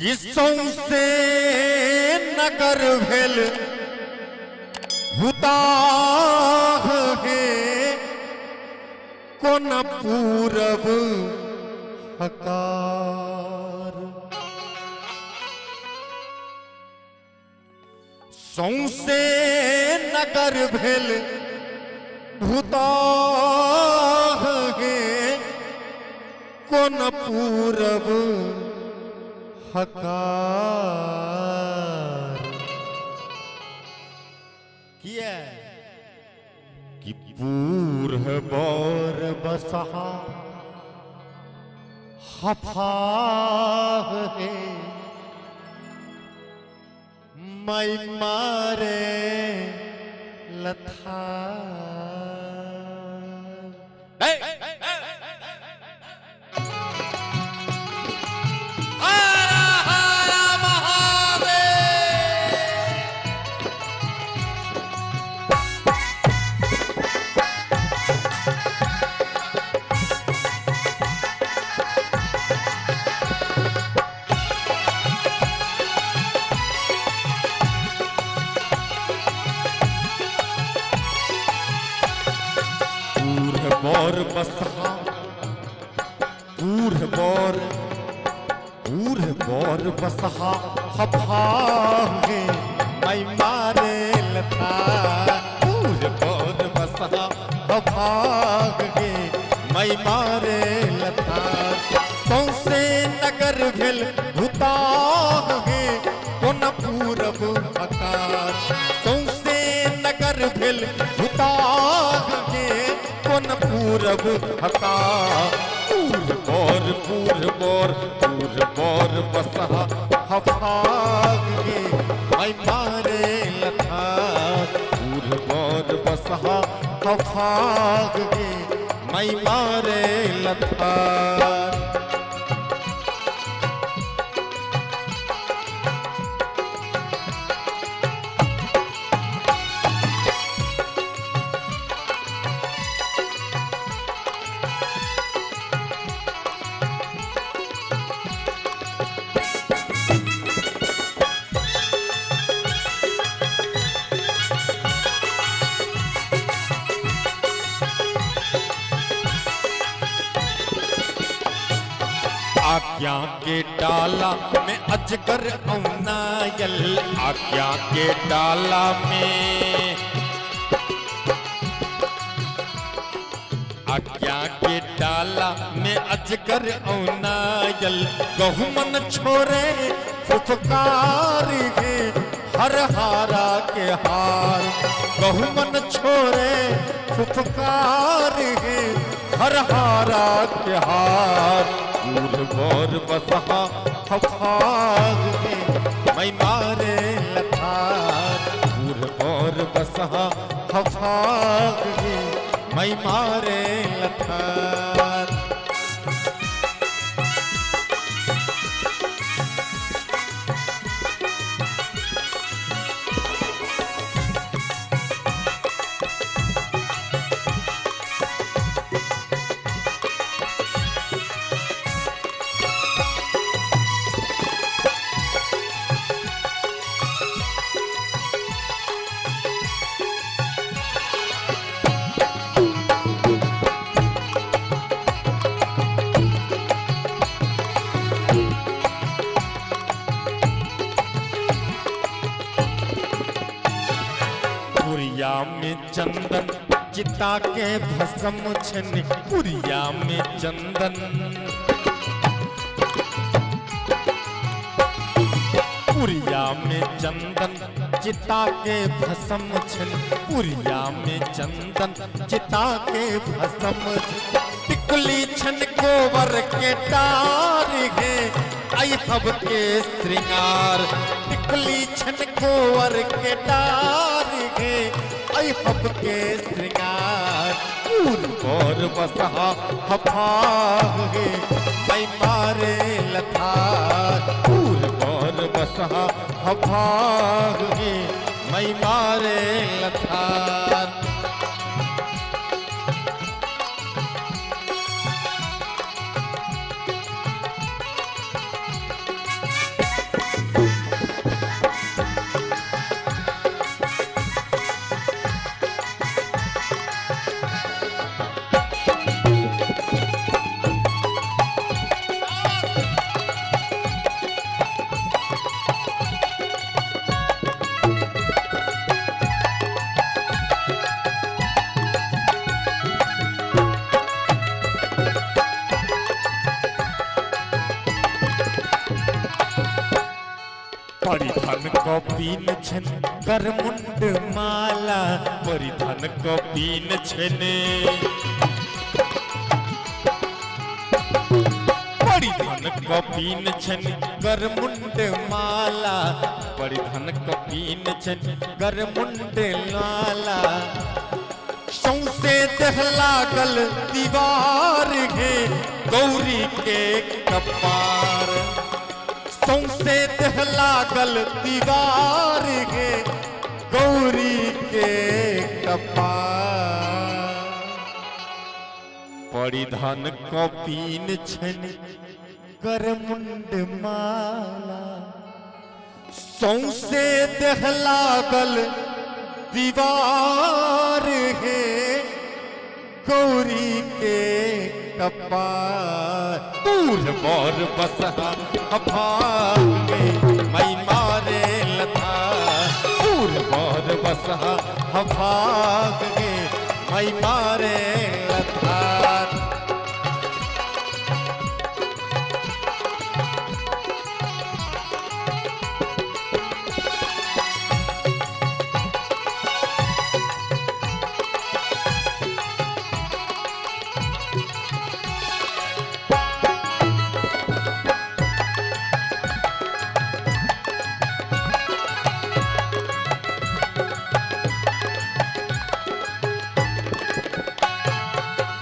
किसों से नगर भेल भूताह है कोन पूरब हकार। सौंसे नगर भेल भूताह है कोन पूरब हकार। किया कि पूर्ह बर बसहा हफाह है मैं मारे लथा। बोर बसहा पूर्ह बोर बसहा हफाहे मैं मारे लथा। पूर्ह बोर बसहा हफाहे मैं मारे लथा। सौंसे नगर भेल भूताहे कोन पूरब हकार। सौंसे नगर भेल भूताहे कोन पूरब हकार। पूर्ह बोर बसहा हफागे मैं मारे लथा। पूर्ह बोर बसहा हफागे मैं मारे लथा। आज्ञा के डाला में अजगर औनायल। आज्ञा के डाला में आज्ञा के डाला में अजगर औनायल। गहुमन छोरे फुफकार है हर हारा के हार। गहुमन छोरे फुफकार है हर हारा के हार। पूर्ह बोर बसहा हफागे मैं मारे लथा। पूर्ह बोर बसहा हफागे मैं मारे लथा। पुरिया में चंदन चिता के भस्म छन। पुरिया में चंदन पुरिया में चंदन चिता के भस्म छन। पुरिया में चंदन चिता के भस्म छन। टिकुली छन गोबर के डार है आई हब के श्रृंगार। टिकुली छन गोबर के डार है आई हब के श्रृंगार। पूर्ह बोर बसहा हफागे मैं मारे लथा। पूर्ह बोर बसहा हफागे मैं मारे लथा। कौपीन छन करमुंड माला परिधान कौपीन छने परिधान कौपीन छन करमुंड माला परिधान कौपीन छन करमुंड माला सौंसे देह लागल दीवार है गौरी के कपार सौंसे देह लागल दीवार है गौरी के कपार परिधान कौपीन छन करमुंड माला सौंसे देह लागल दीवार है गौरी के कपार दूर बर बसहा भागे मई मारे लथा दूर बर बसहा भागे मई मारे लथा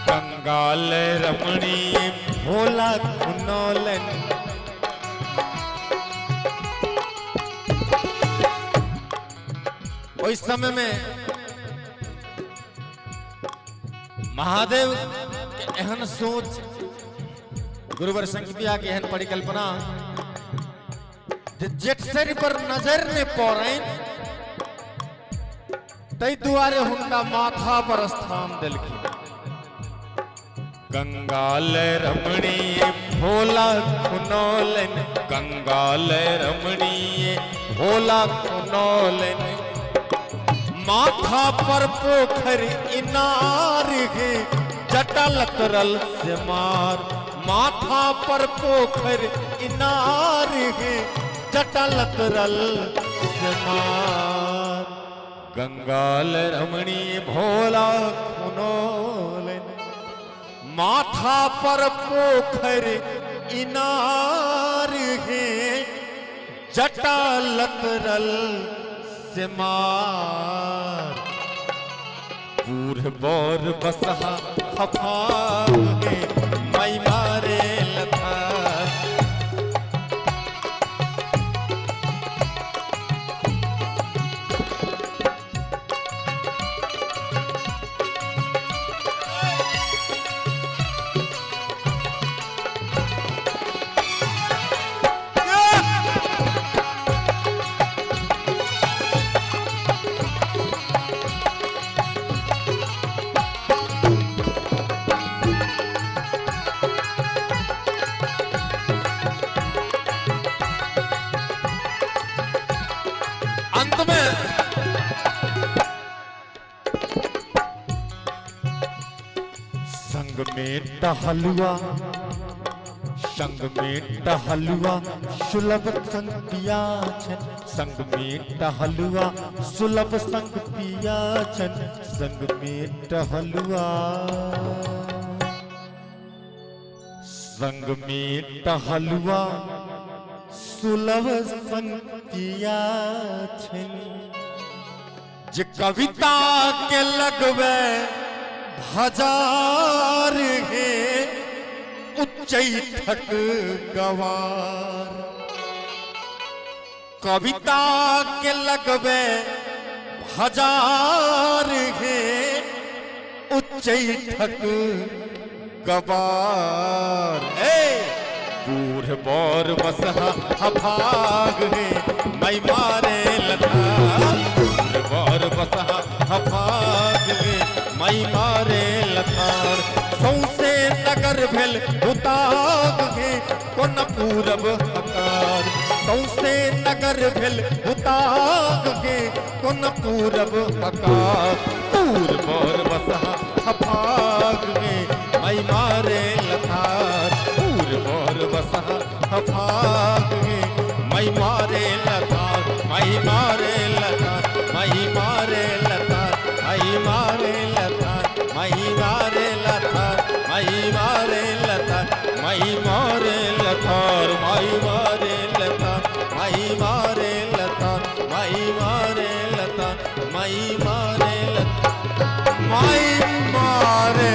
कंगाल रमणी भोला खुनौलन उस समय में महादेव के एहन सोच गुरुवर संगीतिया के एहन परिकल्पना जेठसरी पर नजर ने पड़े तई दुआरे हुनका माथा पर स्थान दिलखिन कंगाल रमणी भोला खुनौलन कंगाल रमणी भोला खुनौलन माथा पर पोखर इनार है जटल तरल से मार माथा पर पोखर इनार है जटल तरल से मार कंगाल रमणी भोला खुनौलन माथा पर पोखर इनार है जटालतरल से मार बूढ़ बौर बसहा खफागे मई मारे लथा अंत में संग में टहलुआ सुलभ संग पिया छन संग में टहलुआ सुलभ संग पिया छन संग में टहलुआ संग में टहलुआ सुलभ संग पिया छन जे कविता के लगवे हजार है उच्चैठक गवार कविता के लगवे हजार है उच्चैठक गवार बूढ़ बौर बसहा भाग है मई मारे लथा बूढ़ बौर बसहा भाग है मई मारे लथार सौंसे नगर भेल उताग है कोन पूरब हकार सौंसे नगर भेल उताग है कोन पूरब हकार बूढ़ बौर बसहा भाग है मई मारे लथार बूढ़ बौर बसहा भाग है मई मारे लथार मई माई मारे लता माई मारे लतार माई मारे लता माई मारे लता माई मारे लता माई मारे लता माई मारे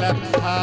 लता